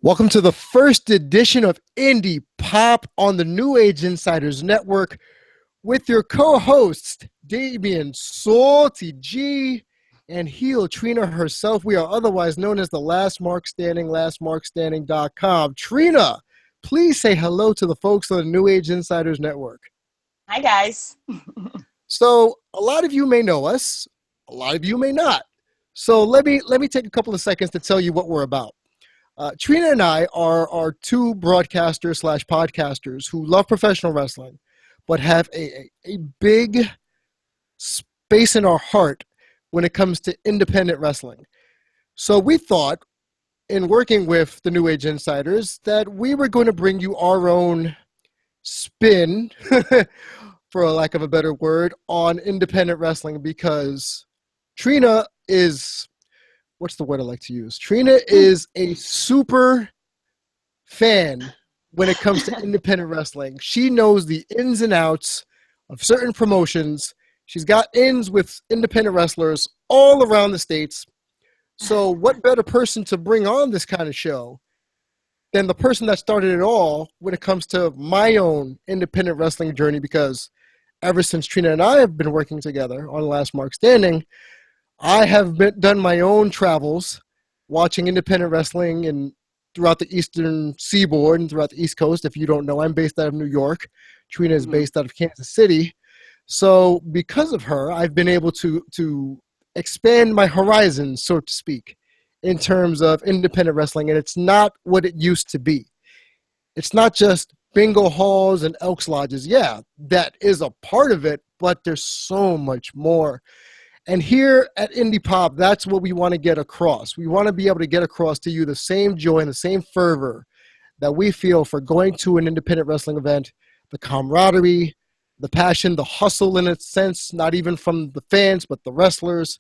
Welcome to the first edition of Indie Pop on the New Age Insiders Network with your co-hosts, Damian Salty G and Heel Trina herself. We are otherwise known as the Last Mark Standing, lastmarkstanding.com. Trina, please say hello to the folks on the New Age Insiders Network. Hi, guys. So a lot of you may know us, a lot of you may not. So let me take a couple of seconds to tell you what we're about. Trina and I are two broadcasters / podcasters who love professional wrestling, but have a big space in our heart when it comes to independent wrestling. So we thought, in working with the New Age Insiders, that we were going to bring you our own spin, for a lack of a better word, on independent wrestling because Trina is... what's the word I like to use? Trina is a super fan when it comes to independent wrestling. She knows the ins and outs of certain promotions. She's got ins with independent wrestlers all around the States. So what better person to bring on this kind of show than the person that started it all when it comes to my own independent wrestling journey? Because ever since Trina and I have been working together on Last Mark Standing, I have done my own travels watching independent wrestling and throughout the Eastern Seaboard and throughout the East Coast. If you don't know, I'm based out of New York. Trina is based out of Kansas City. So because of her, I've been able to expand my horizons, so to speak, in terms of independent wrestling. And it's not what it used to be. It's not just bingo halls and Elks Lodges. Yeah, that is a part of it, but there's so much more. And here at Indie Pop, that's what we want to get across. We want to be able to get across to you the same joy and the same fervor that we feel for going to an independent wrestling event, the camaraderie, the passion, the hustle in a sense, not even from the fans, but the wrestlers,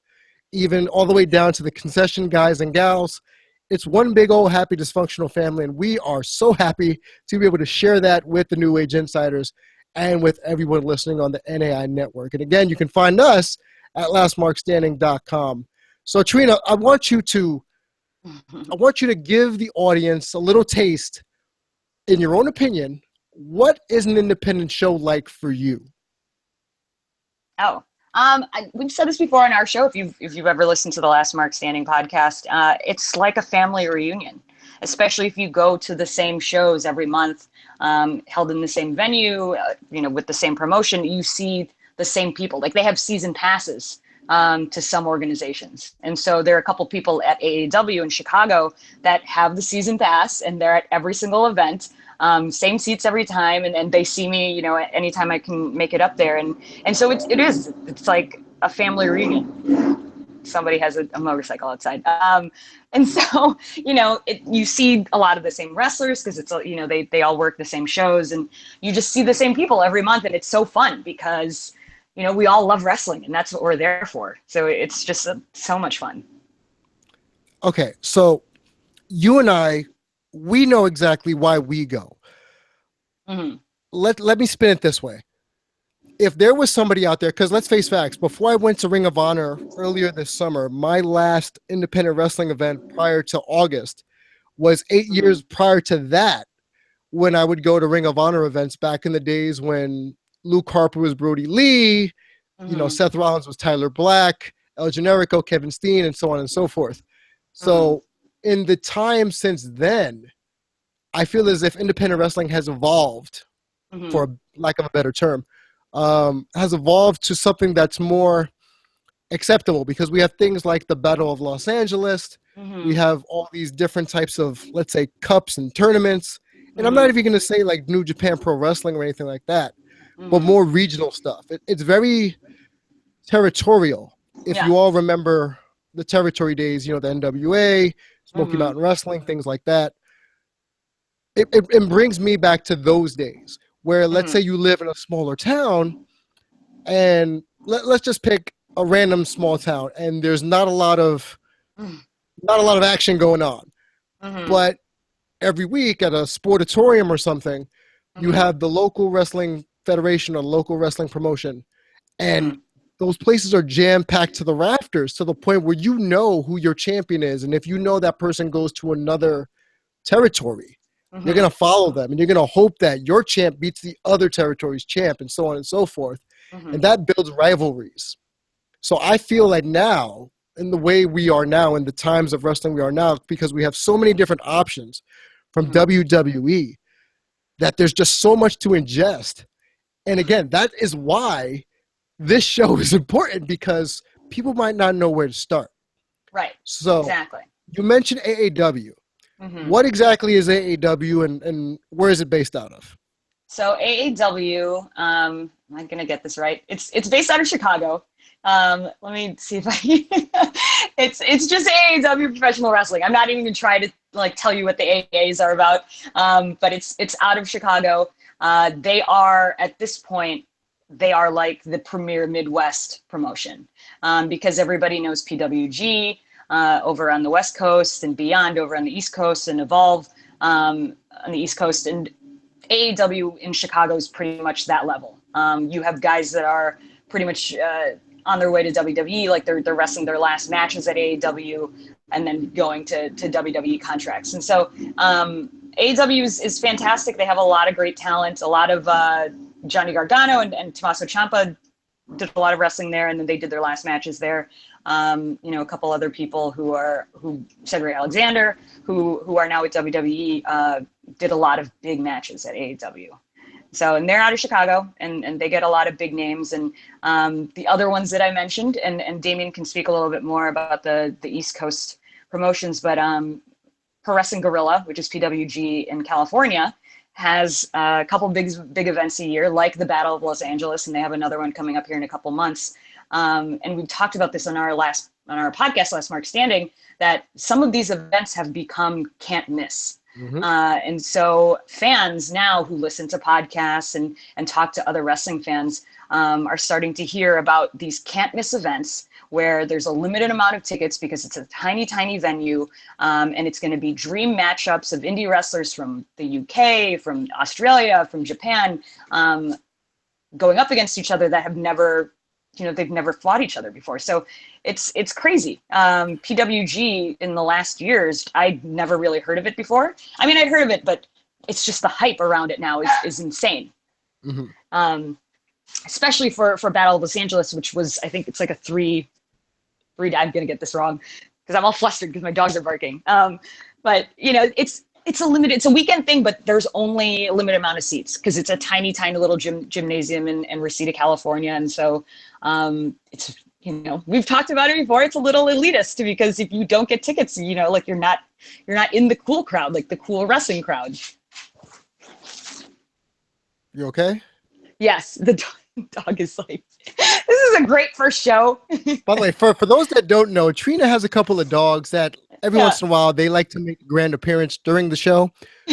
even all the way down to the concession guys and gals. It's one big old happy dysfunctional family, and we are so happy to be able to share that with the New Age Insiders and with everyone listening on the NAI network. And again, you can find us at lastmarkstanding.com. So Trina, I want you to give the audience a little taste, in your own opinion, what is an independent show like for you? We've said this before on our show. If you've ever listened to the Last Mark Standing podcast, it's like a family reunion, especially if you go to the same shows every month, held in the same venue, with the same promotion. You see the same people. Like, they have season passes to some organizations. And so there are a couple people at AAW in Chicago that have the season pass, and they're at every single event, same seats every time. And they see me, anytime I can make it up there. And so it's like a family reunion. Somebody has a motorcycle outside. And so, you see a lot of the same wrestlers because it's, they all work the same shows, and you just see the same people every month. And it's so fun because we all love wrestling, and that's what we're there for. So it's just so much fun. Okay, so you and I, we know exactly why we go. Mm-hmm. Let me spin it this way. If there was somebody out there, because let's face facts, before I went to Ring of Honor earlier this summer, my last independent wrestling event prior to August was 8 years prior to that, when I would go to Ring of Honor events back in the days when Luke Harper was Brody Lee, Seth Rollins was Tyler Black, El Generico, Kevin Steen, and so on and so forth. So in the time since then, I feel as if independent wrestling has evolved, for lack of a better term, has evolved to something that's more acceptable, because we have things like the Battle of Los Angeles. We have all these different types of, let's say, cups and tournaments. And I'm not even going to say like New Japan Pro Wrestling or anything like that, but more regional stuff. It's very territorial. If you all remember the territory days, the NWA, Smoky Mountain Wrestling, things like that. It brings me back to those days where, let's say you live in a smaller town, and let's just pick a random small town, and there's not a lot of action going on. But every week at a sportatorium or something, you have the local wrestling federation or local wrestling promotion, and those places are jam-packed to the rafters, to the point where who your champion is. And if that person goes to another territory. You're Mm-hmm. going to follow them, and you're going to hope that your champ beats the other territory's champ, and so on and so forth. Mm-hmm. And that builds rivalries. So I feel like now, in the way we are now, in the times of wrestling we are now, because we have so many different options from Mm-hmm. WWE, that there's just so much to ingest. And again, that is why this show is important, because people might not know where to start. Right. So Exactly. you mentioned AAW. Mm-hmm. What exactly is AAW, and where is it based out of? So AAW, am I gonna get this right? It's based out of Chicago. Let me see if I. It's just AAW professional wrestling. I'm not even gonna try to like tell you what the AAs are about. But it's out of Chicago. They are at this point. They are like the premier Midwest promotion because everybody knows PWG over on the West Coast and beyond over on the East Coast and Evolve on the East Coast, and AEW in Chicago is pretty much that level. You have guys that are pretty much on their way to WWE, like they're wrestling their last matches at AEW and then going to WWE contracts. And so AEW is fantastic. They have a lot of great talent, a lot of Johnny Gargano and Tommaso Ciampa did a lot of wrestling there, and then they did their last matches there. A couple other people who Cedric Alexander, who are now at WWE, did a lot of big matches at AEW. So, and they're out of Chicago, and they get a lot of big names. And the other ones that I mentioned, and Damian can speak a little bit more about the East Coast promotions, but Pro Wrestling Guerrilla, which is PWG in California, has a couple big events a year, like the Battle of Los Angeles, and they have another one coming up here in a couple months. And we've talked about this on our podcast, Last Mark Standing, that some of these events have become can't miss. Mm-hmm. And so fans now who listen to podcasts and talk to other wrestling fans are starting to hear about these can't miss events where there's a limited amount of tickets because it's a tiny, tiny venue. And it's going to be dream matchups of indie wrestlers from the UK, from Australia, from Japan, going up against each other that have never, they've never fought each other before. So it's crazy. PWG in the last years, I'd never really heard of it before. I mean, I'd heard of it, but it's just the hype around it now is insane. Mm-hmm. Especially for Battle of Los Angeles, which was, I think it's like a three, I'm going to get this wrong because I'm all flustered because my dogs are barking. But it's a weekend thing, but there's only a limited amount of seats because it's a tiny, tiny little gymnasium in Reseda, California. And so it's, we've talked about it before. It's a little elitist because if you don't get tickets, like you're not in the cool crowd, like the cool wrestling crowd. You okay? Yes, the dog is like, this is a great first show. By the way, for those that don't know, Trina has a couple of dogs that every once in a while they like to make a grand appearance during the show.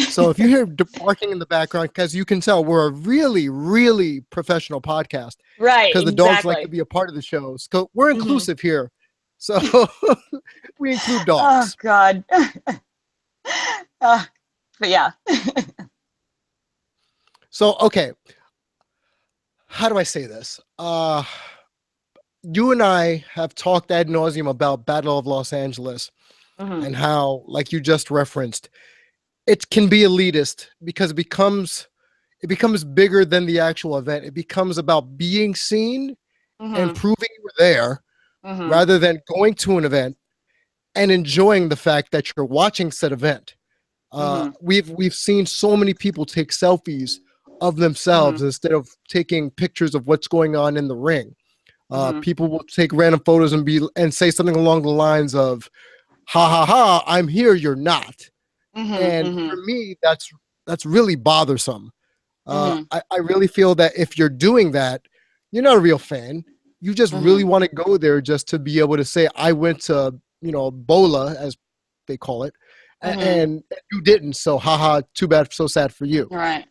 So if you hear barking in the background, because you can tell we're a really, really professional podcast. Right. Because the dogs like to be a part of the show. So we're inclusive here. So we include dogs. Oh, God. But yeah. So, okay. How do I say this? You and I have talked ad nauseum about Battle of Los Angeles and how, like you just referenced, it can be elitist because it becomes bigger than the actual event. It becomes about being seen and proving you were there rather than going to an event and enjoying the fact that you're watching said event. We've seen so many people take selfies of themselves instead of taking pictures of what's going on in the ring. People will take random photos and say something along the lines of, "Ha ha ha! I'm here, you're not." And for me, that's really bothersome. I really feel that if you're doing that, you're not a real fan. You just really want to go there just to be able to say, "I went to Bola," as they call it, and you didn't. So, haha, too bad, so sad for you. Right.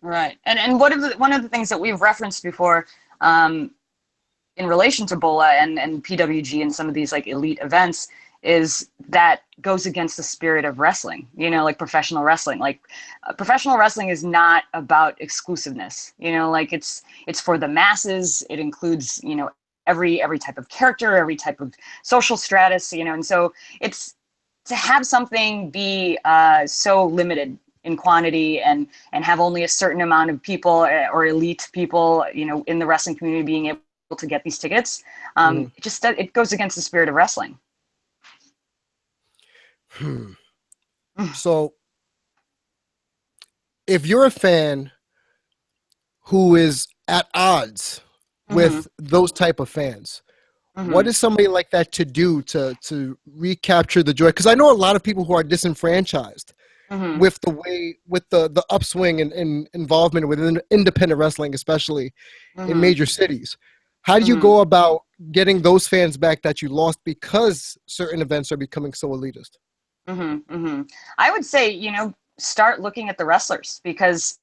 And one of the things that we've referenced before, in relation to Bola and PWG and some of these like elite events, is that goes against the spirit of wrestling, like professional wrestling. Like professional wrestling is not about exclusiveness, like it's for the masses. It includes, every type of character, every type of social stratus, and so it's to have something be so limited in quantity and have only a certain amount of people or elite people, in the wrestling community being able to get these tickets, Mhm. it goes against the spirit of wrestling. So if you're a fan who is at odds Mm-hmm. with those type of fans, Mm-hmm. what is somebody like that to do to recapture the joy? Because I know a lot of people who are disenfranchised Mm-hmm. with the upswing and involvement within independent wrestling, especially in Mm-hmm. major cities. How do you Mm-hmm. go about getting those fans back that you lost because certain events are becoming so elitist? Mm-hmm. Mm-hmm. I would say, start looking at the wrestlers because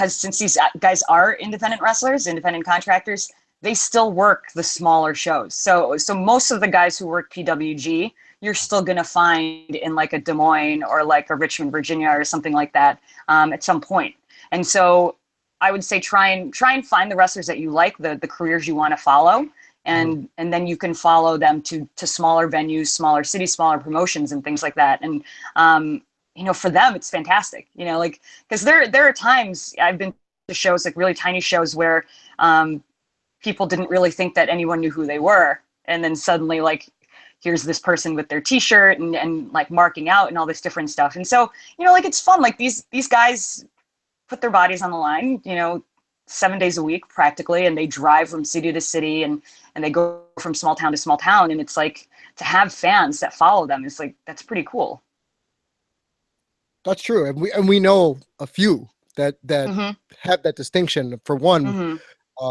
since these guys are independent wrestlers, independent contractors, they still work the smaller shows. So most of the guys who work PWG, you're still going to find in like a Des Moines or like a Richmond, Virginia, or something like that at some point. And so I would say try and find the wrestlers that you like, the careers you want to follow, Mhm. and then you can follow them to smaller venues, smaller cities, smaller promotions, and things like that. And for them, it's fantastic. Like, because there are times I've been to shows, like really tiny shows, where people didn't really think that anyone knew who they were, and then suddenly, like, here's this person with their T-shirt and like marking out and all this different stuff. And so, like, it's fun. Like, these guys put their bodies on the line, 7 days a week practically, and they drive from city to city, and they go from small town to small town, and it's like, to have fans that follow them is like, that's pretty cool. That's true, and we know a few that Mm-hmm. have that distinction. For one, Mm-hmm.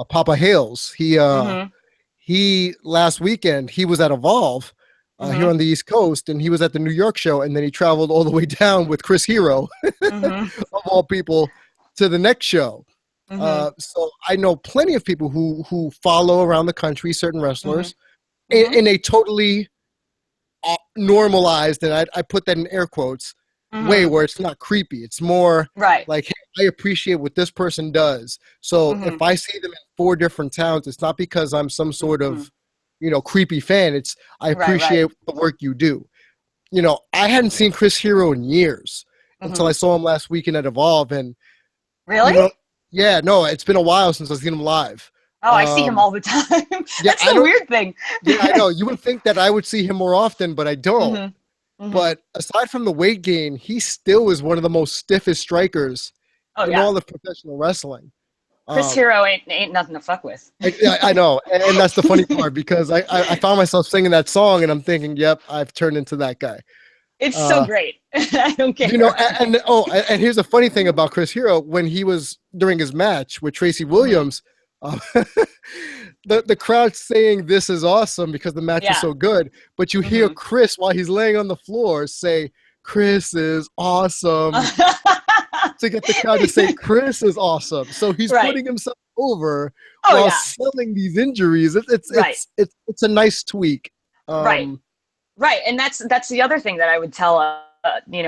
Papa Hales. Mm-hmm. He last weekend he was at Evolve here Mm-hmm. on the East Coast, and he was at the New York show, and then he traveled all the way down with Chris Hero, Mm-hmm. of all people, to the next show. Mm-hmm. So I know plenty of people who follow around the country certain Mm-hmm. wrestlers Mm-hmm. in a totally normalized, and I put that in air quotes, way Mm-hmm. where it's not creepy. It's more Right. like, hey, I appreciate what this person does. So Mm-hmm. if I see them in 4 different towns, it's not because I'm some sort Mm-hmm. of, creepy fan. It's I Right. Right. appreciate the work you do. I hadn't seen Chris Hero in years until Mm-hmm. I saw him last weekend at Evolve, and Really? you know, yeah, no, it's been a while since I've seen him live. Oh, I see him Um, all the time. yeah, That's I the don't. weird thing. Yeah, I know. You would think that I would see him more often, but I don't. Mm-hmm. Mm-hmm. But aside from the weight gain, he still is one of the most stiffest strikers Oh in yeah. all of professional wrestling. Chris Um, Hero ain't nothing to fuck with. I know, and that's the funny part because I found myself singing that song, and I'm thinking, "Yep, I've turned into that guy." It's so Uh, great. I don't care. and here's the funny thing about Chris Hero: when he was during his match with Tracy Mm-hmm. Williams, uh, the crowd saying "This is awesome" because the match was Yeah. so good, but you hear Mm-hmm. Chris while he's laying on the floor say, "Chris is awesome," to get the crowd to say Chris is awesome. So he's Right. putting himself over Oh while yeah. selling these injuries. Right. It's a nice tweak. Right. Um, Right, and that's the other thing that I would tell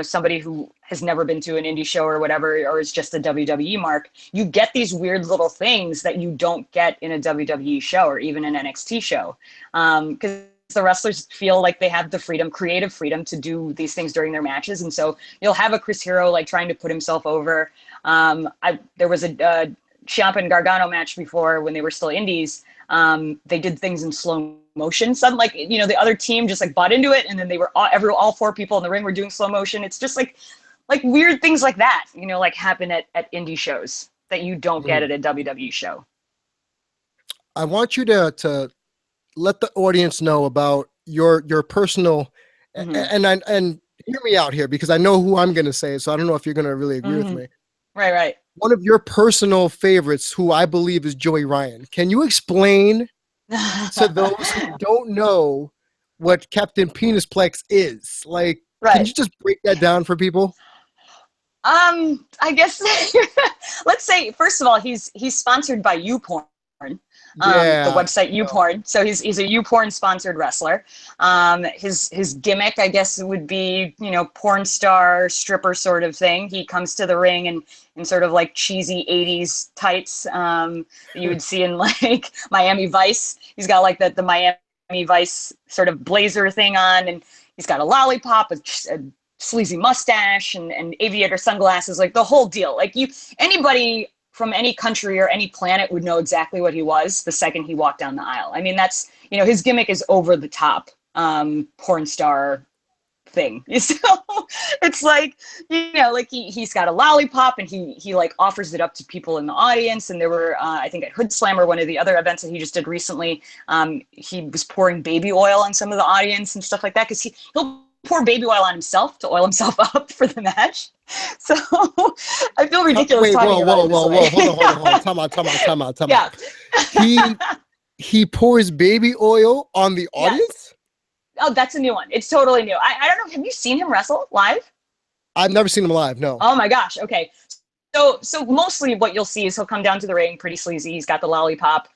somebody who has never been to an indie show or whatever, or is just a WWE mark. You get these weird little things that you don't get in a WWE show or even an NXT show, because the wrestlers feel like they have the freedom, creative freedom, to do these things during their matches. And so you'll have a Chris Hero like trying to put himself over. There was a Ciampa and Gargano match before when they were still indies. They did things in slow motion. Some, like, the other team just like bought into it, and then they were all four people in the ring were doing slow motion. It's just like weird things like that, like happen at indie shows that you don't get at a WWE show. I want you to let the audience know about your personal Mm-hmm. and hear me out here because I know who I'm going to say. So I don't know if you're going to really agree with Mm-hmm. me. Right, right. One of your personal favorites, who I believe is Joey Ryan. Can you explain to those who don't know what Captain Penisplex is? Like, can Right. you just break that down for people? I guess let's say, first of all, he's sponsored by YouPorn, the Yeah. website YouPorn. So he's a YouPorn sponsored wrestler. His gimmick, I guess, would be, porn star stripper sort of thing. He comes to the ring in sort of like cheesy 80s tights that you would see in like Miami Vice. He's got like the Miami Vice sort of blazer thing on, and he's got a lollipop, a sleazy mustache, and aviator sunglasses, like the whole deal. Like anybody from any country or any planet would know exactly what he was the second he walked down the aisle. I mean, that's, his gimmick is over the top porn star thing. So it's like, like he's got a lollipop and he like offers it up to people in the audience. And there were, I think at Hood Slam or one of the other events that he just did recently, he was pouring baby oil on some of the audience and stuff like that. Cause he'll pour baby oil on himself to oil himself up for the match. So I feel ridiculous. Wait, talking about whoa. Hold on. Time out. Yeah. He pours baby oil on the audience? Yes. Oh, that's a new one. It's totally new. I don't know. Have you seen him wrestle live? I've never seen him live, no. Oh my gosh. Okay. So mostly what you'll see is he'll come down to the ring, pretty sleazy. He's got the lollipop.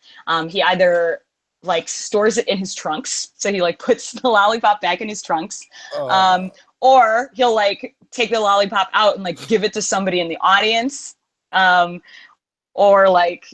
He either like stores it in his trunks. So he like puts the lollipop back in his trunks. Or he'll like take the lollipop out and like give it to somebody in the audience. Or like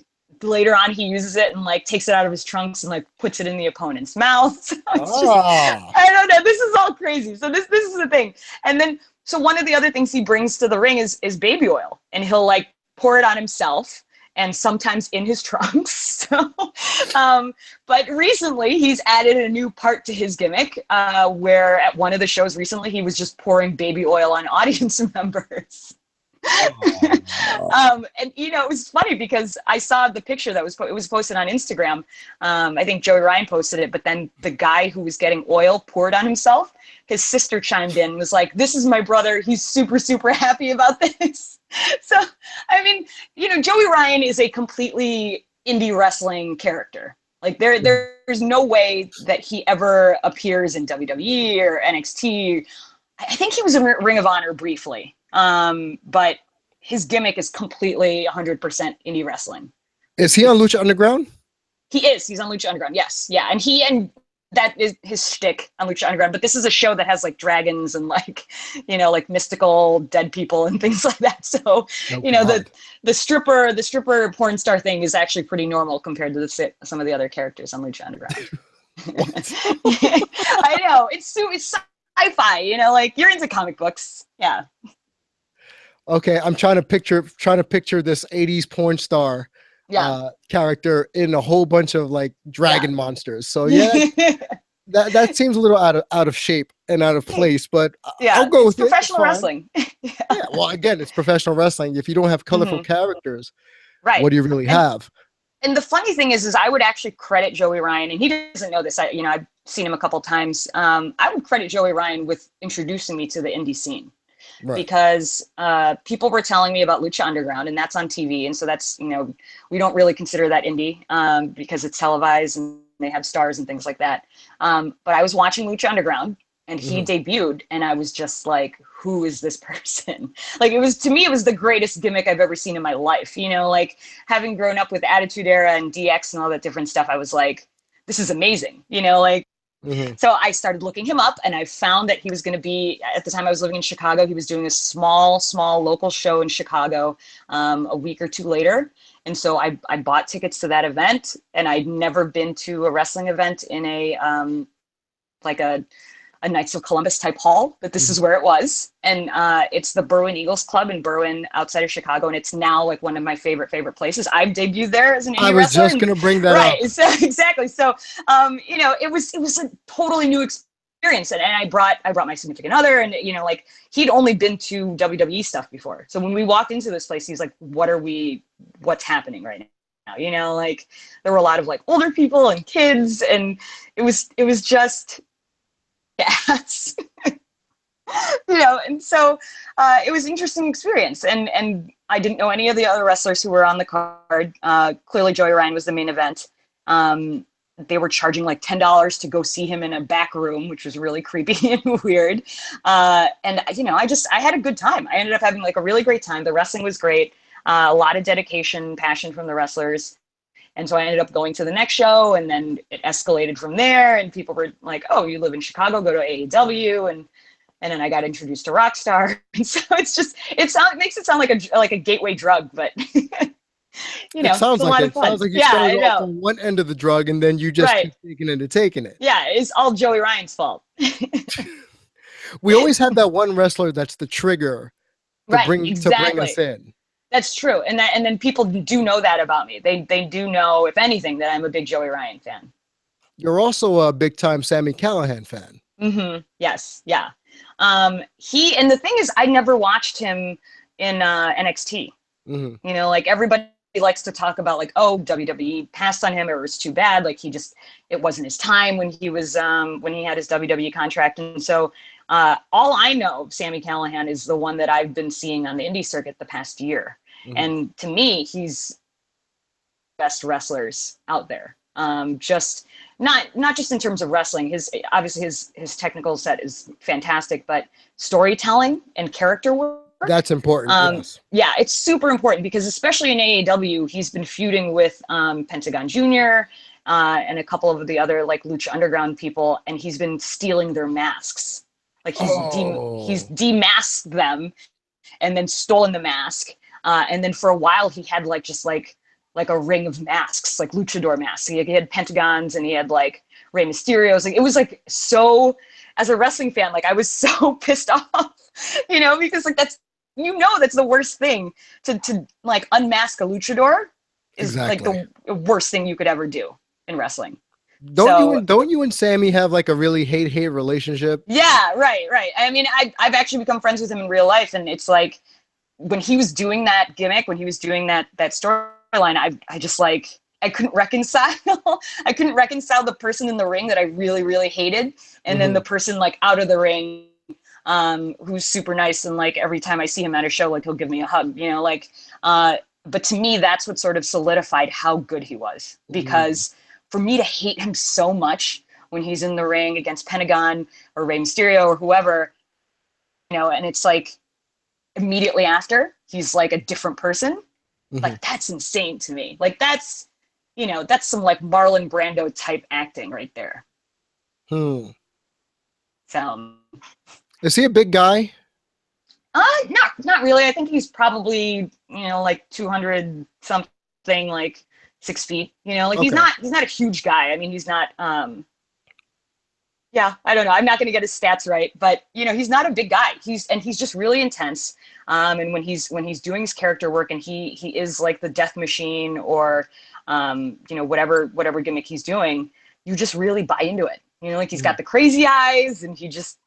later on he uses it and like takes it out of his trunks and like puts it in the opponent's mouth. So it's just, I don't know. This is all crazy. So this is the thing. And then, so one of the other things he brings to the ring is baby oil, and he'll like pour it on himself and sometimes in his trunks. So, but recently he's added a new part to his gimmick, where at one of the shows recently, he was just pouring baby oil on audience members. And it was funny because I saw the picture that it was posted on Instagram. I think Joey Ryan posted it, but then the guy who was getting oil poured on himself, his sister chimed in and was like, "This is my brother. He's super, super happy about this." So, I mean, Joey Ryan is a completely indie wrestling character. Like there's no way that he ever appears in WWE or NXT. I think he was in Ring of Honor briefly. But his gimmick is completely 100% indie wrestling. Is he on Lucha Underground? He is. He's on Lucha Underground. Yes. Yeah. And that is his shtick on Lucha Underground. But this is a show that has like dragons and like, like mystical dead people and things like that. So, the stripper porn star thing is actually pretty normal compared to some of the other characters on Lucha Underground. I know. It's sci-fi, like you're into comic books. Yeah. Okay, I'm trying to picture this 80s porn star character in a whole bunch of like dragon monsters. So that seems a little out of shape and out of place, but I'll go with professional wrestling. Well, again, it's professional wrestling. If you don't have colorful characters, right? What do you really have? And the funny thing is I would actually credit Joey Ryan, and he doesn't know this. I've seen him a couple times. I would credit Joey Ryan with introducing me to the indie scene. Right. Because people were telling me about Lucha Underground, and that's on TV. And so that's, we don't really consider that indie because it's televised and they have stars and things like that. But I was watching Lucha Underground and he debuted, and I was just like, who is this person? Like, to me, it was the greatest gimmick I've ever seen in my life. Like having grown up with Attitude Era and DX and all that different stuff, I was like, this is amazing, So I started looking him up, and I found that he was going to be, at the time I was living in Chicago, he was doing a small local show in Chicago a week or two later. And so I bought tickets to that event, and I'd never been to a wrestling event in a Knights of Columbus type hall, but this is where it was. And it's the Berwyn Eagles Club in Berwyn outside of Chicago. And it's now like one of my favorite places. I've debuted there as an indie wrestler. I was just going to bring that up. Right. So, exactly. So, it was a totally new experience. And I brought my significant other, and, he'd only been to WWE stuff before. So when we walked into this place, he's like, what's happening right now? There were a lot of like older people and kids, and it was just, yes. And so it was an interesting experience, and I didn't know any of the other wrestlers who were on the card. Clearly Joey Ryan was the main event. They were charging like $10 to go see him in a back room, which was really creepy and weird. And I had a good time. I ended up having like a really great time. The wrestling was great. A lot of dedication, passion from the wrestlers. And so I ended up going to the next show, and then it escalated from there. And people were like, "Oh, you live in Chicago, go to AEW." And then I got introduced to Rockstar. And so it makes it sound like a gateway drug, but it sounds it's a like lot it. of fun. Sounds like you started off on one end of the drug, and then you just keep taking it and taking it. Yeah, it's all Joey Ryan's fault. We always have that one wrestler that's the trigger Right, to bring us exactly. in. That's true. And then people do know that about me. They do know, if anything, that I'm a big Joey Ryan fan. You're also a big time Sammy Callahan fan. Yes, yeah. He, and the thing is, I never watched him in NXT. Mm-hmm. You know, like everybody likes to talk about like, oh, WWE passed on him, or it was too bad. Like it wasn't his time when he was when he had his WWE contract. And so all I know of Sammy Callahan is the one that I've been seeing on the indie circuit the past year. Mm-hmm. And to me, he's best wrestlers out there. Just not just in terms of wrestling. His obviously his technical set is fantastic, but storytelling and character work. That's important. Yes. Yeah, it's super important because especially in AEW, he's been feuding with Pentagon Jr. And a couple of the other like Lucha Underground people, and he's been stealing their masks. Like he's demasked them and then stolen the mask. And then for a while he had like just like a ring of masks, like luchador masks. He had Pentagons and he had like Rey Mysterio's. Like it was like so, as a wrestling fan, like I was so pissed off, you know, because like that's the worst thing to like unmask a luchador is Exactly. like the worst thing you could ever do in wrestling. Don't you and Sammy have like a really hate relationship? Yeah, right. I mean, I've actually become friends with him in real life, and it's like when he was doing that gimmick, when he was doing that storyline, I just like I couldn't reconcile I couldn't reconcile the person in the ring that I really really hated, and then the person like out of the ring who's super nice, and like every time I see him at a show, like he'll give me a hug, you know, like but to me that's what sort of solidified how good he was, because for me to hate him so much when he's in the ring against Pentagon or Rey Mysterio or whoever, you know, and it's like immediately after he's like a different person, like that's insane to me. Like that's, you know, that's some like Marlon Brando type acting right there. So is he a big guy? not really. I think he's probably, you know, like 200 something, like 6 feet, you know, like he's not a huge guy. I mean, he's not yeah, I don't know. I'm not going to get his stats right, but you know, he's not a big guy. He's just really intense. And when he's doing his character work, and he is like the death machine, or you know, whatever gimmick he's doing, you just really buy into it. You know, like he's got the crazy eyes, and he just,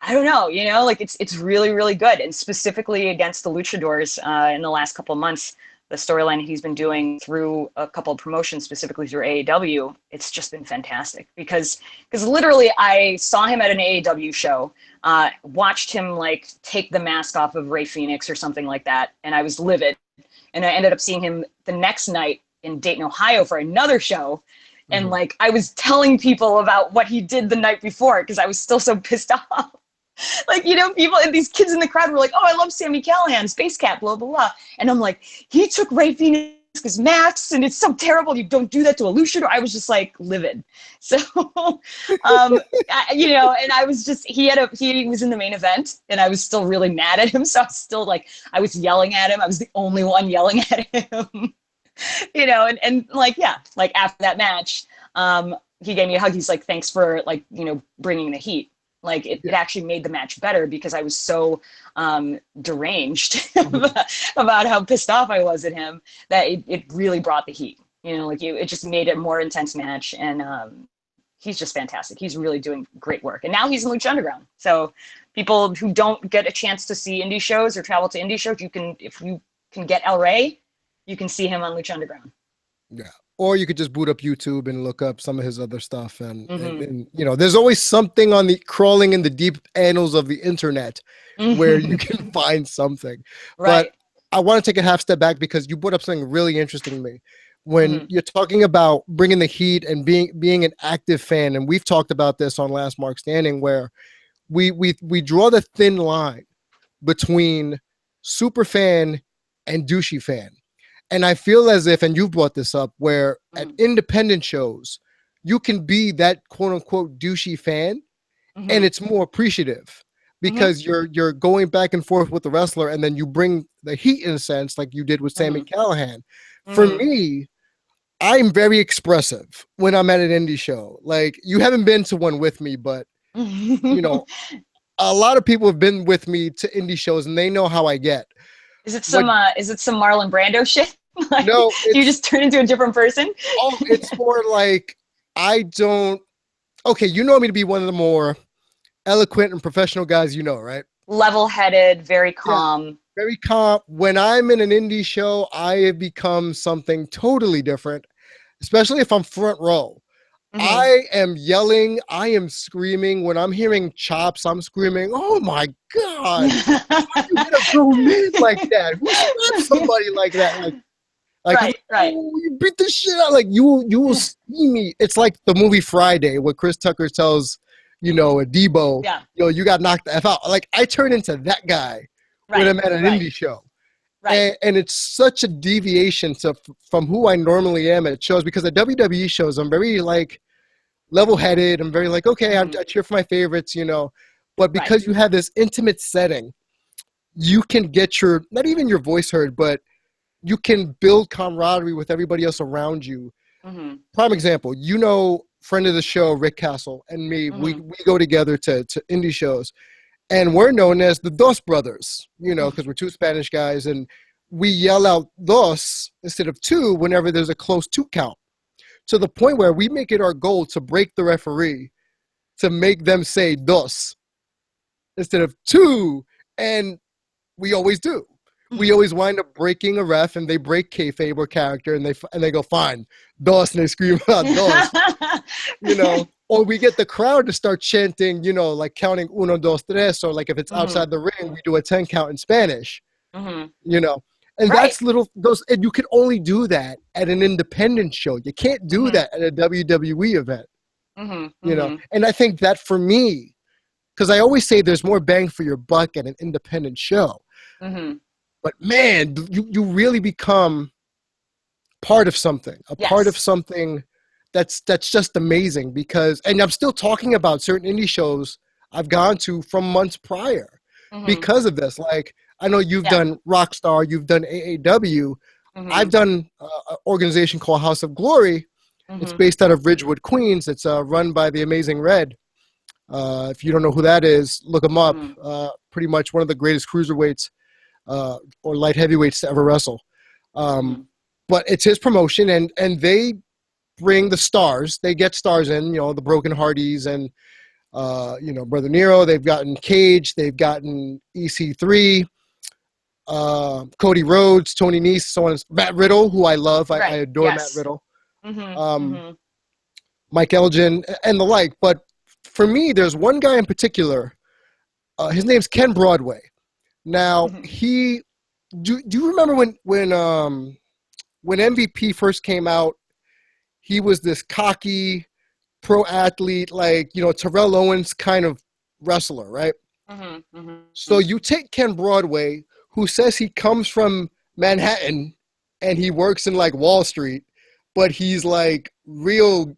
I don't know, you know, like it's really really good. And specifically against the luchadors in the last couple of months, the storyline he's been doing through a couple of promotions, specifically through AEW, it's just been fantastic, because literally I saw him at an AEW show, watched him like take the mask off of Rey Fenix or something like that, and I was livid. And I ended up seeing him the next night in Dayton, Ohio for another show. And like I was telling people about what he did the night before because I was still so pissed off. Like, you know, people and these kids in the crowd were like, oh, I love Sammy Callahan, Space Cat, blah, blah, blah. And I'm like, he took Rey Fenix's max, and it's so terrible. You don't do that to a luchador. I was just like livid. So, you know, and I was just, he was in the main event, and I was still really mad at him. So I was still like, I was yelling at him. I was the only one yelling at him, you know, and like, yeah, like after that match, he gave me a hug. He's like, thanks for like, you know, bringing the heat. Like it actually made the match better because I was so deranged about how pissed off I was at him that it really brought the heat. You know, like it just made it a more intense match. And he's just fantastic. He's really doing great work. And now he's in Lucha Underground. So people who don't get a chance to see indie shows or travel to indie shows, if you can get El Rey, you can see him on Lucha Underground. Yeah. Or you could just boot up YouTube and look up some of his other stuff. And you know, there's always something on the crawling in the deep annals of the internet where you can find something. Right. But I want to take a half step back because you brought up something really interesting to me. When you're talking about bringing the heat and being an active fan, and we've talked about this on Last Mark Standing, where we draw the thin line between super fan and douchey fan. And I feel as if, and you've brought this up, where at independent shows, you can be that quote unquote douchey fan, and it's more appreciative because you're going back and forth with the wrestler, and then you bring the heat in a sense, like you did with Sammy Callahan. For me, I'm very expressive when I'm at an indie show. Like, you haven't been to one with me, but you know, a lot of people have been with me to indie shows, and they know how I get. What? Is it some Marlon Brando shit? Like, No, do you just turn into a different person? it's more like I don't. Okay, you know me to be one of the more eloquent and professional guys, right? Level-headed, very Yeah, calm. very calm. When I'm in an indie show, I have become something totally different, especially if I'm front row. Hmm. I am yelling, I am screaming. When I'm hearing chops, I'm screaming, oh my God, how you hit a grown man like that? Who slapped somebody like that? Like, Right, right. oh, you beat the shit out. Like, you will see me. It's like the movie Friday, where Chris Tucker tells, a Debo, Yeah, you got knocked the F out. Like, I turn into that guy when right, I'm at an right, indie show. right. And it's such a deviation from who I normally am at shows, because at WWE shows, I'm very like level-headed. I'm very like, okay, Hmm. I cheer for my favorites, but Right. because you have this intimate setting, you can get not even your voice heard, but you can build camaraderie with everybody else around you. Hmm. Prime example, friend of the show, Rick Castle, and me, we, Hmm. we go together to indie shows, and we're known as the Dos Brothers, because we're two Spanish guys, and we yell out dos instead of two whenever there's a close two count, to the point where we make it our goal to break the referee, to make them say dos instead of two, and we always do. We always wind up breaking a ref, and they break kayfabe or character, and they go fine, dos, and they scream out dos, Or we get the crowd to start chanting, like counting uno, dos, tres, or like if it's Hmm. outside the ring, we do a 10 count in Spanish, Hmm. you know. And Right. that's those, and you can only do that at an independent show. You can't do Hmm. that at a WWE event, Hmm. Hmm. And I think that for me, because I always say there's more bang for your buck at an independent show. Hmm. But man, you really become part of something, a part of Yes. something that's just amazing, because, and I'm still talking about certain indie shows I've gone to from months prior Hmm. because of this. Like, I know you've Yeah. done Rockstar, you've done AAW. I've Hmm. done an organization called House of Glory. It's Hmm. based out of Ridgewood, Queens. It's run by the Amazing Red. If you don't know who that is, look him up. Hmm. Pretty much one of the greatest cruiserweights or light heavyweights to ever wrestle. Um, Hmm. but it's his promotion, and they bring the stars. They get stars in, the Broken Hardys and Brother Nero. They've gotten Cage. They've gotten EC3, Cody Rhodes, Tony Nese, so on. Matt Riddle, who I love. I Right. adore Matt Yes. Riddle. Hmm. Um, Hmm. Mike Elgin and the like. But for me, there's one guy in particular. His name's Ken Broadway. Now, Hmm. do you remember when MVP first came out? He was this cocky pro athlete, like, Terrell Owens kind of wrestler, right? Hmm. Hmm. So you take Ken Broadway, who says he comes from Manhattan and he works in like Wall Street, but he's like real,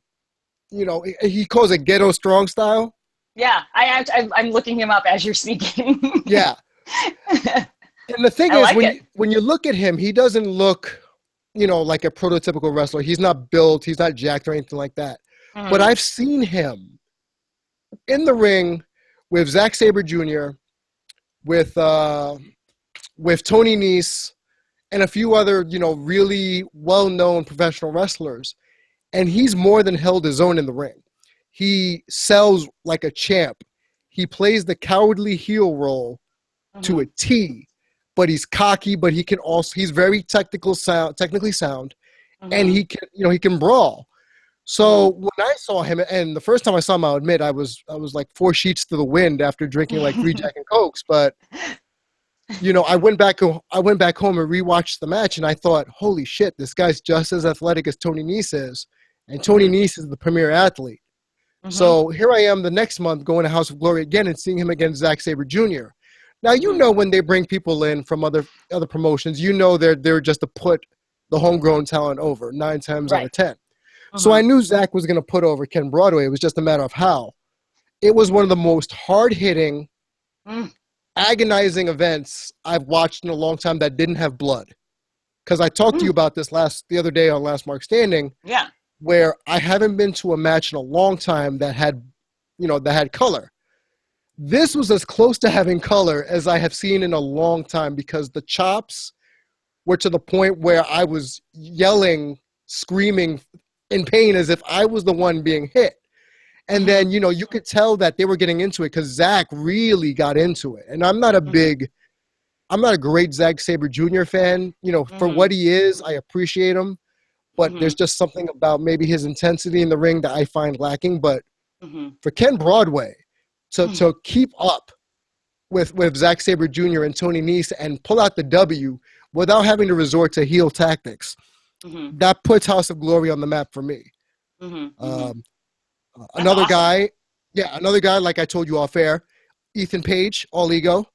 he calls it ghetto strong style. Yeah. I'm looking him up as you're speaking. Yeah. And the thing I is, like when it. you look at him, he doesn't look, like a prototypical wrestler. He's not built, he's not jacked or anything like that. But Hmm. I've seen him in the ring with Zack Sabre Jr., with Tony Nese, and a few other, really well-known professional wrestlers, and he's more than held his own in the ring. He sells like a champ. He plays the cowardly heel role to a Hmm. T, but he's cocky, but he's very technically sound, and Hmm. he can brawl. So Hmm. when I saw him, and the first time I saw him, I'll admit I was like four sheets to the wind after drinking like three Jack and Cokes. But I went back home and rewatched the match, and I thought, holy shit, this guy's just as athletic as Tony Nese is, and Tony Hmm. Nese is the premier athlete. Hmm. So here I am the next month going to House of Glory again and seeing him against Zack Sabre Jr. Now, Hmm. when they bring people in from other promotions, they're just to put the homegrown talent over 9 times out Right. of 10. So I Hmm. knew Zach was going to put over Ken Broadway. It was just a matter of how. It was one of the most hard-hitting, Mm. agonizing events I've watched in a long time that didn't have blood. Because I talked to you Mm. about this the other day on Last Mark Standing, Yeah. where I haven't been to a match in a long time that had color. This was as close to having color as I have seen in a long time, because the chops were to the point where I was yelling, screaming in pain as if I was the one being hit. And then, you could tell that they were getting into it because Zach really got into it. And I'm not a great Zack Sabre Jr. fan. For what he is, I appreciate him. But there's just something about maybe his intensity in the ring that I find lacking. But for Ken Broadway to keep up with Zack Sabre Jr. and Tony Nese and pull out the W without having to resort to heel tactics, that puts House of Glory on the map for me. Another guy, like I told you off air, Ethan Page, All Ego,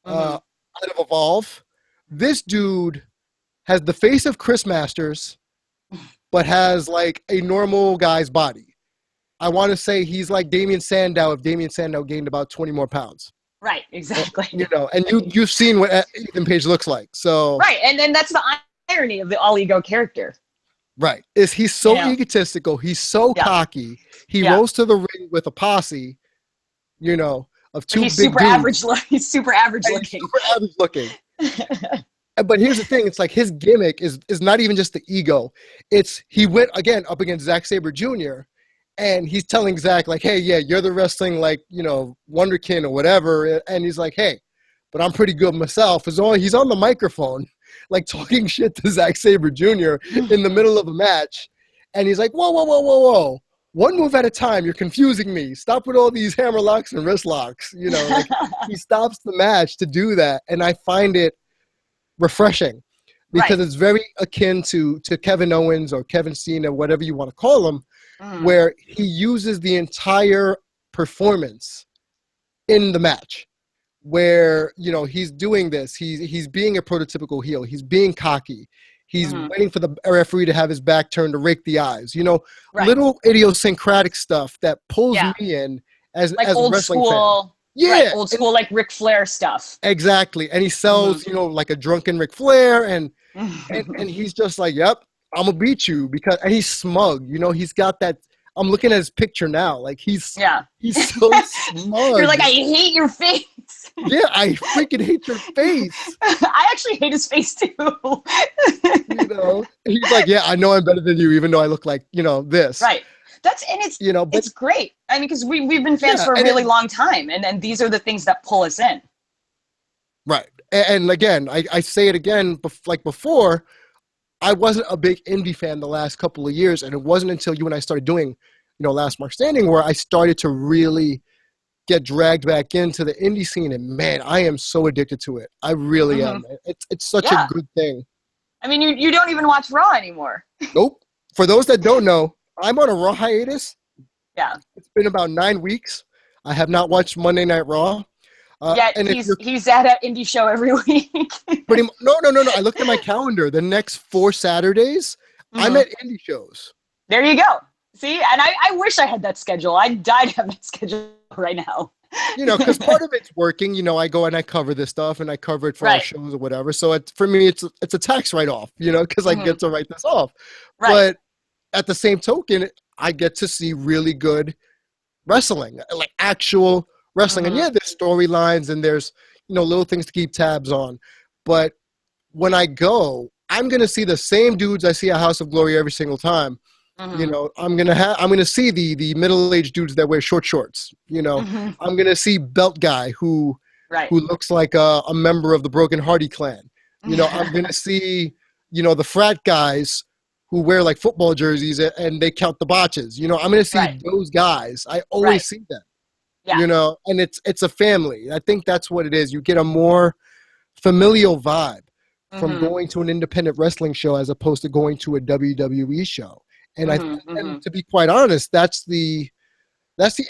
out of Evolve. This dude has the face of Chris Masters, but has like a normal guy's body. I want to say he's like Damian Sandow if Damian Sandow gained about 20 more pounds. Right, exactly. And you've seen what Ethan Page looks like. So right, and then that's the irony of the All Ego character. Right. He's so egotistical. He's so cocky. He rolls to the ring with a posse, of two big dudes. He's super average looking. Super average looking. But here's the thing. It's like his gimmick is not even just the ego. He went, again, up against Zack Sabre Jr., and he's telling Zack, like, hey, yeah, you're the wrestling, like, wonderkin or whatever. And he's like, hey, but I'm pretty good myself. He's on the microphone, like talking shit to Zack Sabre Jr. in the middle of a match. And he's like, whoa, whoa, whoa, whoa, whoa. One move at a time. You're confusing me. Stop with all these hammer locks and wrist locks. Like, he stops the match to do that. And I find it refreshing because it's very akin to Kevin Owens or Kevin Cena, whatever you want to call him, where he uses the entire performance in the match. Where, he's doing this. He's being a prototypical heel. He's being cocky. He's waiting for the referee to have his back turned to rake the eyes. Little idiosyncratic stuff that pulls me in as like as a old wrestling school, fan. Yeah. old school, like Ric Flair stuff. Exactly. And he sells, like a drunken Ric Flair. And he's just like, yep, I'm going to beat you. And he's smug. He's got that. I'm looking at his picture now. Like, he's so smug. You're like, I hate your face. Yeah, I freaking hate your face. I actually hate his face too. He's like, yeah, I know I'm better than you, even though I look like, this. Right. It's great. I mean, because we've been fans for a really long time, and these are the things that pull us in. Right. And again, I say it again, like before, I wasn't a big indie fan the last couple of years, and it wasn't until you and I started doing, Last Mark Standing, where I started to really get dragged back into the indie scene, and man, I am so addicted to it. I really am. It's such a good thing. I mean, you don't even watch Raw anymore. Nope. For those that don't know, I'm on a Raw hiatus. Yeah. It's been about 9 weeks. I have not watched Monday Night Raw. And he's at an indie show every week. No. I looked at my calendar. The next 4 Saturdays, I'm at indie shows. There you go. See, and I wish I had that schedule. I'd die to have that schedule right now. Because part of it's working. I go and I cover this stuff, and I cover it for our shows or whatever. So for me, it's a tax write-off. Because I get to write this off. Right. But at the same token, I get to see really good wrestling, like actual wrestling. And there's storylines and there's little things to keep tabs on. But when I go, I'm gonna see the same dudes I see at House of Glory every single time. I'm gonna see the middle-aged dudes that wear short shorts. I'm gonna see Belt Guy who looks like a member of the Broken Hardy clan. I'm gonna see the frat guys who wear like football jerseys and they count the botches. I'm gonna see those guys. I always see them. Yeah. And it's a family. I think that's what it is. You get a more familial vibe from going to an independent wrestling show as opposed to going to a WWE show. And and to be quite honest, that's the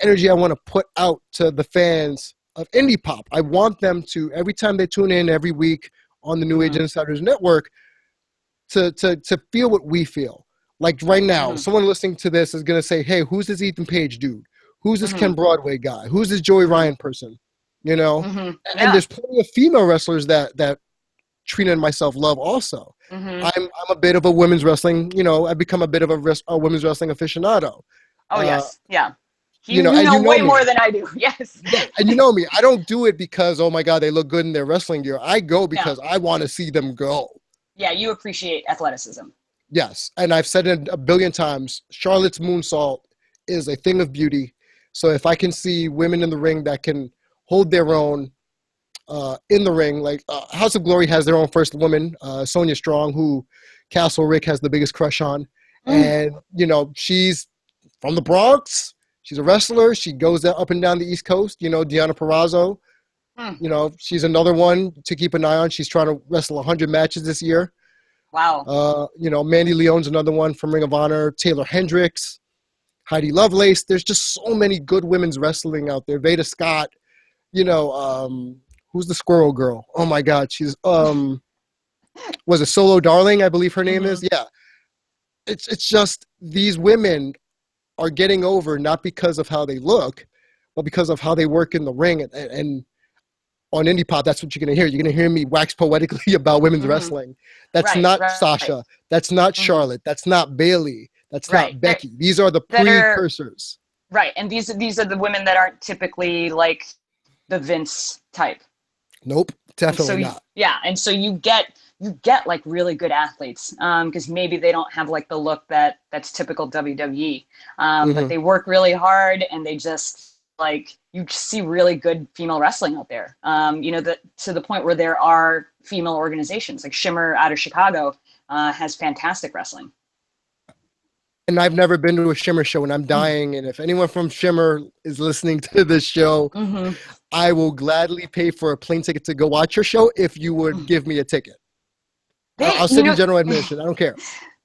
energy I want to put out to the fans of indie pop. I want them to, every time they tune in every week on the New Age Insiders Network, to feel what we feel. Like right now, someone listening to this is going to say, hey, who's this Ethan Page dude? Who's this Ken Broadway guy? Who's this Joey Ryan person? And there's plenty of female wrestlers that Trina and myself love also. I'm a bit of a women's wrestling, I've become a bit of a women's wrestling aficionado. Oh, yes. Yeah. You and you know know way me. more than I do. Yes. Yeah, and you know me. I don't do it because, oh my God, they look good in their wrestling gear. I go No. because I want to see them go. Yeah, you appreciate athleticism. Yes, and I've said it a billion times. Charlotte's moonsault is a thing of beauty. So if I can see women in the ring that can hold their own in the ring, like House of Glory has their own first woman, Sonia Strong, who Castle Rick has the biggest crush on, Mm, and she's from the Bronx. She's a wrestler. She goes up and down the East Coast. Deanna Perrazzo. mm. She's another one to keep an eye on. She's trying to wrestle 100 matches this year. Wow. Mandy Leon's another one from Ring of Honor. Taylor Hendricks, Heidi Lovelace. There's just so many good women's wrestling out there. Veda Scott. Who's the squirrel girl? Oh my God, she's was a Solo Darling, I believe her name Hmm. is. Yeah, it's just these women are getting over not because of how they look, but because of how they work in the ring. And on Indie Pop, that's what you're going to hear. You're going to hear me wax poetically about women's Hmm. wrestling. That's Right, not right. Sasha. That's not Hmm. Charlotte. That's not Bailey. That's Right. not Becky. These are the That are precursors. right, and these are the women that aren't typically like the Vince type. Nope, And so definitely not. yeah, and so you get like really good athletes because maybe they don't have like the look that's typical WWE, but Hmm. they work really hard and they just like you just see really good female wrestling out there. That to the point where there are female organizations like Shimmer out of Chicago has fantastic wrestling. And I've never been to a Shimmer show, and I'm Mm. dying. And if anyone from Shimmer is listening to this show, Hmm. I will gladly pay for a plane ticket to go watch your show if you would give me a ticket. They, I'll you sit in know, general admission. I don't care.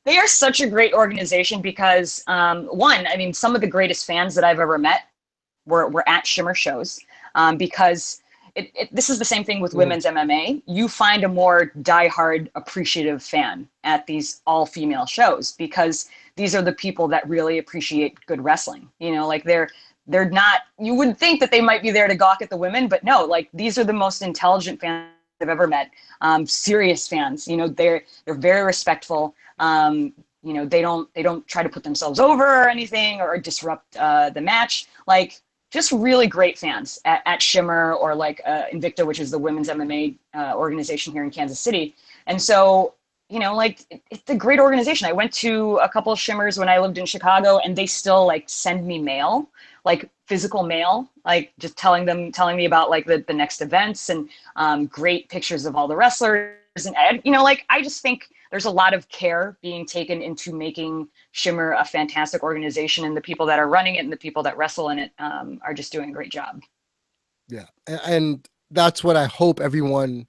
they are such a great organization because one, I mean, some of the greatest fans that I've ever met were at Shimmer shows because this is the same thing with Mhm. women's MMA. You find a more diehard, appreciative fan at these all-female shows because these are the people that really appreciate good wrestling. Like they're not. You would think that they might be there to gawk at the women, but no. Like these are the most intelligent fans I've ever met. Serious fans. They're very respectful. They don't try to put themselves over or anything or disrupt the match. Like just really great fans at Shimmer or like Invicta, which is the women's MMA organization here in Kansas City. And so, like it's a great organization. I went to a couple of Shimmers when I lived in Chicago, and they still like send me mail, like physical mail, like just telling me about like the next events and great pictures of all the wrestlers. And like I just think there's a lot of care being taken into making Shimmer a fantastic organization, and the people that are running it and the people that wrestle in it are just doing a great job. Yeah, and that's what I hope everyone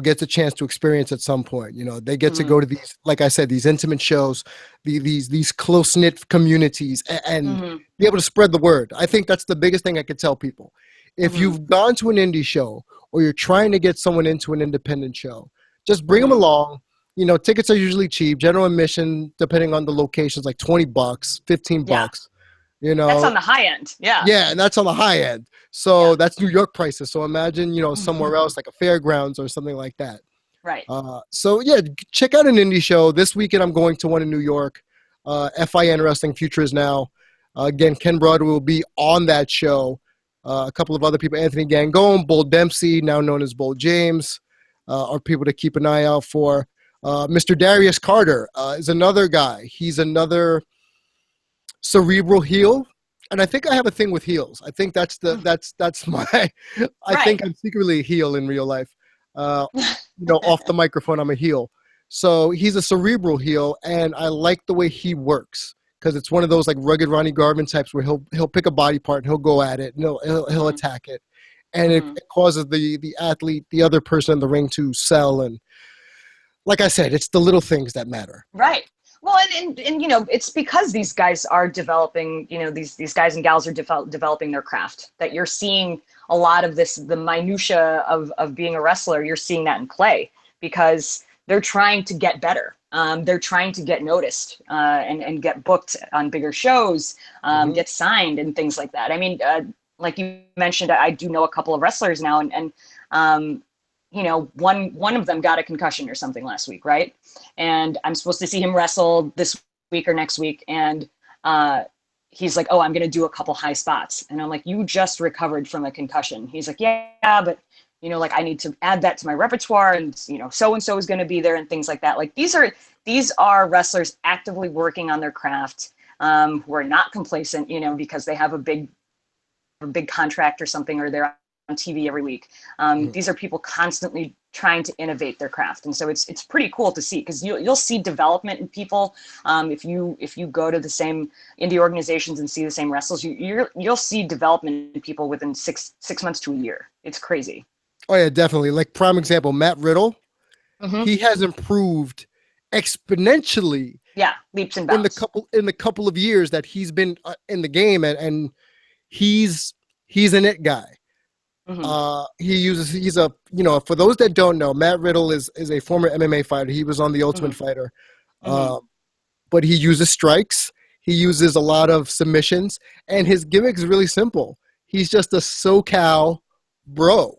gets a chance to experience at some point. They get to Mm-hmm. go to these, like I said, these intimate shows, these close knit communities, and Mm-hmm. be able to spread the word. I think that's the biggest thing I could tell people. If Mm-hmm. you've gone to an indie show or you're trying to get someone into an independent show, just bring them Mm-hmm. along. Tickets are usually cheap. General admission, depending on the locations, like $20, 15 Yeah, bucks. You that's know, on the high end. Yeah, yeah, and that's on the high end. yeah. So that's New York prices. So imagine, somewhere else like a fairgrounds or something like that. Right. So yeah, check out an indie show. This weekend I'm going to one in New York. FIN Wrestling Future is Now. Again, Ken Broadway will be on that show. A couple of other people, Anthony Gangone, Bull Dempsey, now known as Bull James, are people to keep an eye out for. Mr. Darius Carter is another guy. He's another cerebral heel, and I think I have a thing with heels. I think that's my. I Right. think I'm secretly a heel in real life. Uh, off the microphone, I'm a heel. So he's a cerebral heel, and I like the way he works because it's one of those like rugged Ronnie Garvin types where he'll pick a body part and he'll go at it and he'll Mm-hmm. attack it, and it Mm-hmm. causes the athlete, the other person in the ring, to sell. And like I said, it's the little things that matter. Right. Well, and it's because these guys are developing, these guys and gals are developing their craft that you're seeing a lot of this, the minutia of being a wrestler. You're seeing that in play because they're trying to get better. They're trying to get noticed and get booked on bigger shows, Mm-hmm. get signed and things like that. I mean, like you mentioned, I do know a couple of wrestlers now, and um, one of them got a concussion or something last week, right? And I'm supposed to see him wrestle this week or next week, and uh, he's like, oh, I'm going to do a couple high spots. And I'm like, you just recovered from a concussion. He's like, yeah, but like I need to add that to my repertoire, and so-and-so is going to be there and things like that. Like these are wrestlers actively working on their craft, who are not complacent, because they have a big contract or something, or they're on TV every week. These are people constantly trying to innovate their craft, and so it's pretty cool to see, because you'll see development in people. If you go to the same indie organizations and see the same wrestlers, you'll see development in people within six months to a year. It's crazy. Oh yeah, definitely. Like prime example, Matt Riddle. Mm-hmm. He has improved exponentially Yeah, leaps and in the bounds. couple of years that he's been in the game, and he's an it guy. Mm-hmm. He's a for those that don't know, Matt Riddle is a former MMA fighter. He was on the Ultimate Mm-hmm. Fighter, Mm-hmm. but he uses strikes. He uses a lot of submissions, and his gimmick is really simple. He's just a SoCal bro.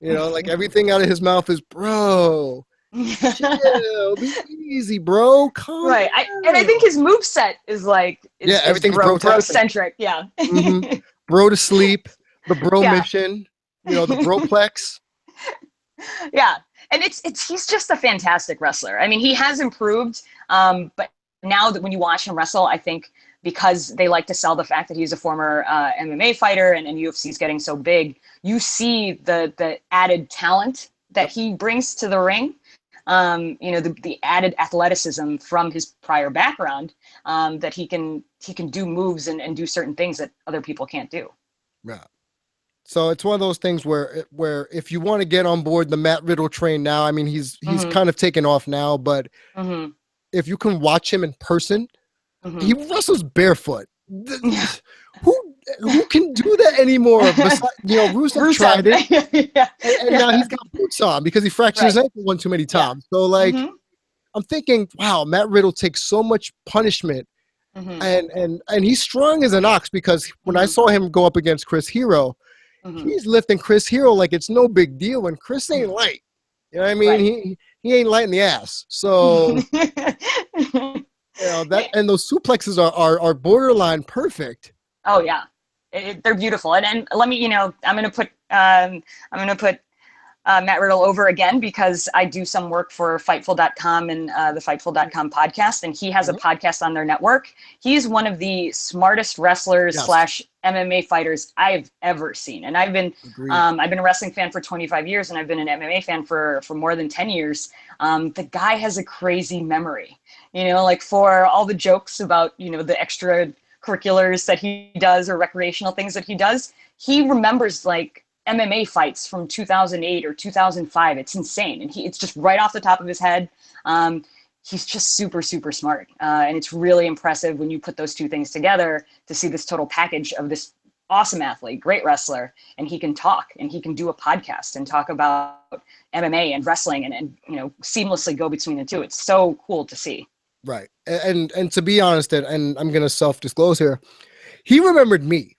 Like everything out of his mouth is bro. Chill, be easy, bro. Calm Right. And I down. think his move set is like Yeah, is everything's bro bro-tastic. centric. Yeah. Mm-hmm. Bro to sleep, the bro Yeah. mission, the broplex. Yeah. And he's just a fantastic wrestler. I mean, he has improved, but now that when you watch him wrestle, I think because they like to sell the fact that he's a former MMA fighter, and UFC is getting so big, you see the added talent that he brings to the ring. The added athleticism from his prior background, that he can do moves and do certain things that other people can't do. Yeah. So it's one of those things where if you want to get on board the Matt Riddle train now, I mean he's Mm-hmm. kind of taken off now, but Mm-hmm. if you can watch him in person, Mm-hmm. he wrestles barefoot. Who can do that anymore? Besides, Rusev tried Rusev. it, Yeah. and now he's got boots on because he fractured his Right. ankle one too many Yeah. times. So like, Mm-hmm. I'm thinking, wow, Matt Riddle takes so much punishment, Mm-hmm. and he's strong as an ox, because when I Mm-hmm. saw him go up against Chris Hero, Mm-hmm. he's lifting Chris Hero like it's no big deal, and Chris ain't light. You know what I mean? Right. He ain't light in the ass. So that, and those suplexes are borderline perfect. Oh yeah, they're beautiful. And let me, I'm gonna put Matt Riddle over again, because I do some work for Fightful.com and the Fightful.com podcast, and he has a Mhm. podcast on their network. He's one of the smartest wrestlers Yes, slash MMA fighters I've ever seen. And agreed. I've been a wrestling fan for 25 years, and I've been an MMA fan for more than 10 years. The guy has a crazy memory, like for all the jokes about, the extra curriculars that he does or recreational things that he does. He remembers like MMA fights from 2008 or 2005. It's insane. And it's just right off the top of his head. He's just super, super smart. And it's really impressive when you put those two things together to see this total package of this awesome athlete, great wrestler, and he can talk, and he can do a podcast and talk about MMA and wrestling, and seamlessly go between the two. It's so cool to see. Right. And to be honest, and I'm gonna self-disclose here, he remembered me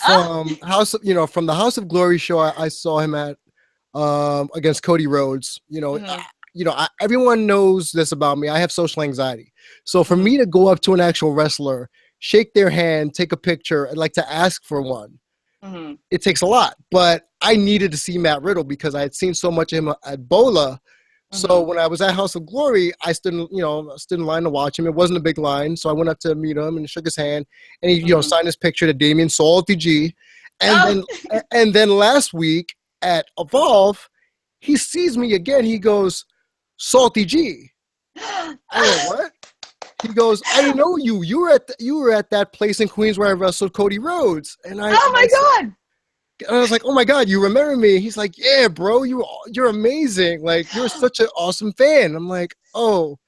Ah! from from the House of Glory show I saw him at against Cody Rhodes. Mm-hmm. Everyone knows this about me. I have social anxiety. So for Mm-hmm. me to go up to an actual wrestler, shake their hand, take a picture, and like to ask for one, Mm-hmm. it takes a lot. But I needed to see Matt Riddle because I had seen so much of him at Bola. So Mm-hmm. when I was at House of Glory, I stood in line to watch him. It wasn't a big line, so I went up to meet him and shook his hand, and he Mm-hmm. signed his picture to Damian Salty G, and Oh! then last week at Evolve, he sees me again. He goes, Salty G. I went, what? He goes, I know you. You were at that place in Queens where I wrestled Cody Rhodes, and Oh my God! I was like, oh my God, you remember me? He's like, yeah, bro, you're amazing. Like, you're such an awesome fan. I'm like, oh,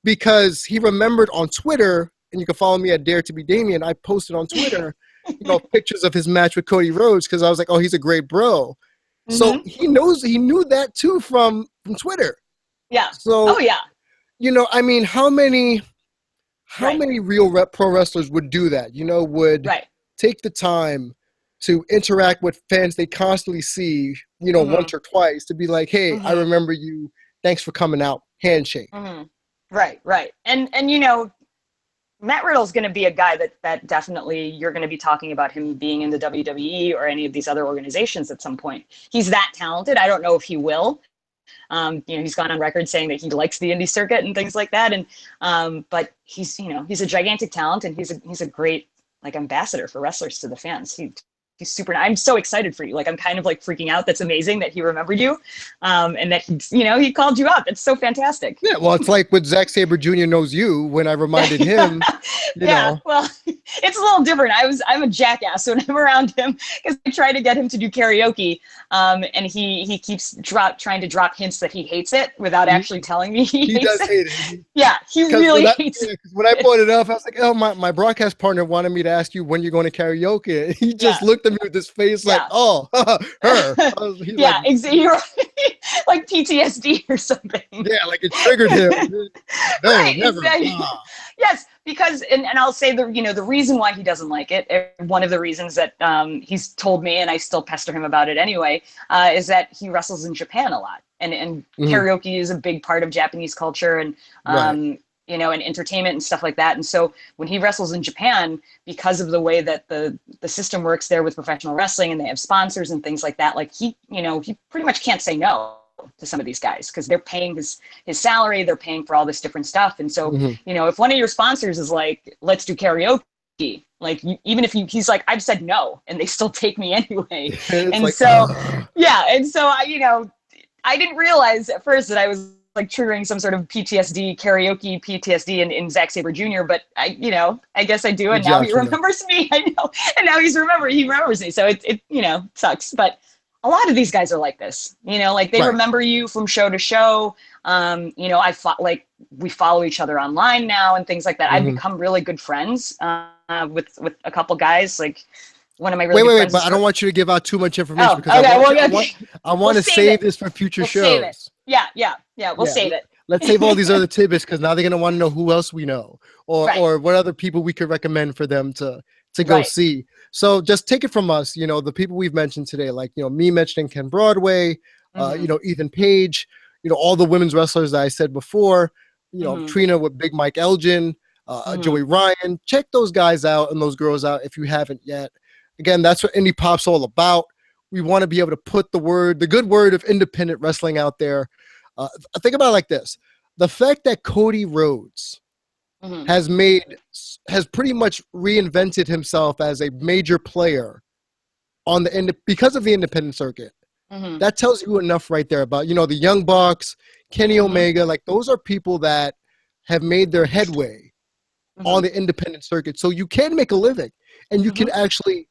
because he remembered on Twitter, and you can follow me at Dare to be Damien. I posted on Twitter, pictures of his match with Cody Rhodes, because I was like, oh, he's a great bro. So Mm-hmm. he knew that too from Twitter. Yeah. Oh So, yeah. I mean, how many Right. real pro wrestlers would do that? Would Right. take the time to interact with fans they constantly see, Mm-hmm. once or twice, to be like, hey, I Mm-hmm. remember you. Thanks for coming out. Handshake. Mm-hmm. Right. Right. And Matt Riddle's going to be a guy that definitely you're going to be talking about him being in the WWE or any of these other organizations at some point. He's that talented. I don't know if he will. He's gone on record saying that he likes the indie circuit and things like that. And but he's a gigantic talent, and he's a great like ambassador for wrestlers to the fans. He's super. I'm so excited for you. Like I'm kind of like freaking out. That's amazing that he remembered you, and that he called you up. It's so fantastic. Yeah, well, it's like with Zack Sabre Jr. knows you when I reminded him. Yeah, well, it's a little different. I'm a jackass when I'm around him because I try to get him to do karaoke, and he keeps trying to drop hints that he hates it without actually telling me he hates does hate it. Yeah, he really hates it. When I brought it up, I was like, oh, my broadcast partner wanted me to ask you when you're going to karaoke. He just looked at me with this face like, oh, her. Yeah, exactly. Like PTSD or something. Yeah, like it triggered him. No, right, never. exactly. Yes, because and I'll say the reason why he doesn't like it, one of the reasons that he's told me, and I still pester him about it anyway, is that he wrestles in Japan a lot, and karaoke is a big part of Japanese culture, and and entertainment and stuff like that. And so when he wrestles in Japan, because of the way that the system works there with professional wrestling, and they have sponsors and things like that, like he pretty much can't say no to some of these guys because they're paying his salary, they're paying for all this different stuff. And so, if one of your sponsors is like, let's do karaoke, like even if he's like, I've said no, and they still take me anyway. And like, so, and so I didn't realize at first that I was like triggering some sort of karaoke PTSD in Zack Sabre Jr., but I guess I do. And now he remembers me. I know. And now he remembers me. So it sucks. But a lot of these guys are like this, like they remember you from show to show. We follow each other online now and things like that. I've become really good friends with a couple guys. Like one of my really good friends. But I don't want you to give out too much information because I want to save this for future shows. Save it. Yeah. We'll save it. Let's save all these other tidbits because now they're gonna want to know who else we know or what other people we could recommend for them to go see. So just take it from us, the people we've mentioned today, like me mentioning Ken Broadway, Ethan Page, all the women's wrestlers that I said before, Trina with Big Mike Elgin, Joey Ryan. Check those guys out and those girls out if you haven't yet. Again, that's what Indie Pop's all about. We want to be able to put the good word of independent wrestling out there. Think about it like this. The fact that Cody Rhodes has pretty much reinvented himself as a major player on because of the independent circuit. That tells you enough right there about, the Young Bucks, Kenny Omega, like those are people that have made their headway on the independent circuit. So you can make a living and you can actually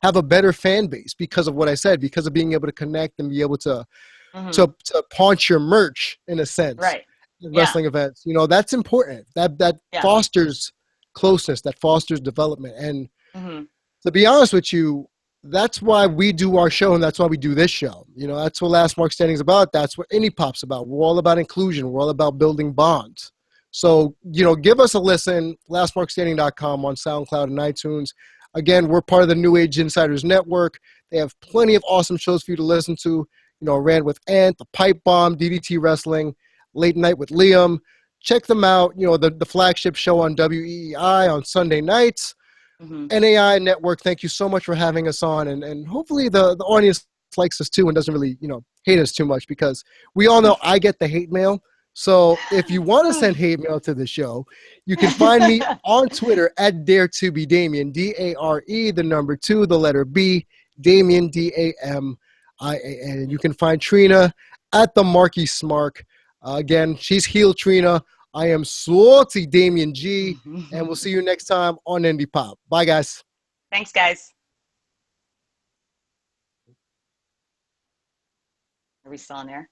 have a better fan base because of what I said, because of being able to connect and be able to paunch your merch in a sense. Right. Wrestling events, that's important. That fosters closeness, that fosters development. And to be honest with you, that's why we do our show and that's why we do this show. That's what Last Mark Standing is about. That's what Indie Pop's about. We're all about inclusion. We're all about building bonds. So, give us a listen, lastmarkstanding.com on SoundCloud and iTunes. Again, we're part of the New Age Insiders Network. They have plenty of awesome shows for you to listen to. Ran with Ant, The Pipe Bomb, DDT Wrestling, Late Night with Liam. Check them out. The flagship show on WEEI on Sunday nights. NAI Network, thank you so much for having us on. And hopefully the audience likes us too and doesn't really, hate us too much because we all know I get the hate mail. So if you want to send hate mail to the show, you can find me on Twitter at DareToBeDamian, DARE, the number 2, the letter B, Damian, DAMIAN. And you can find Trina at the Marky Smark. Again, she's heel Trina. I am salty Damian G, and we'll see you next time on Indie Pop. Bye, guys. Thanks, guys. Are we still on there?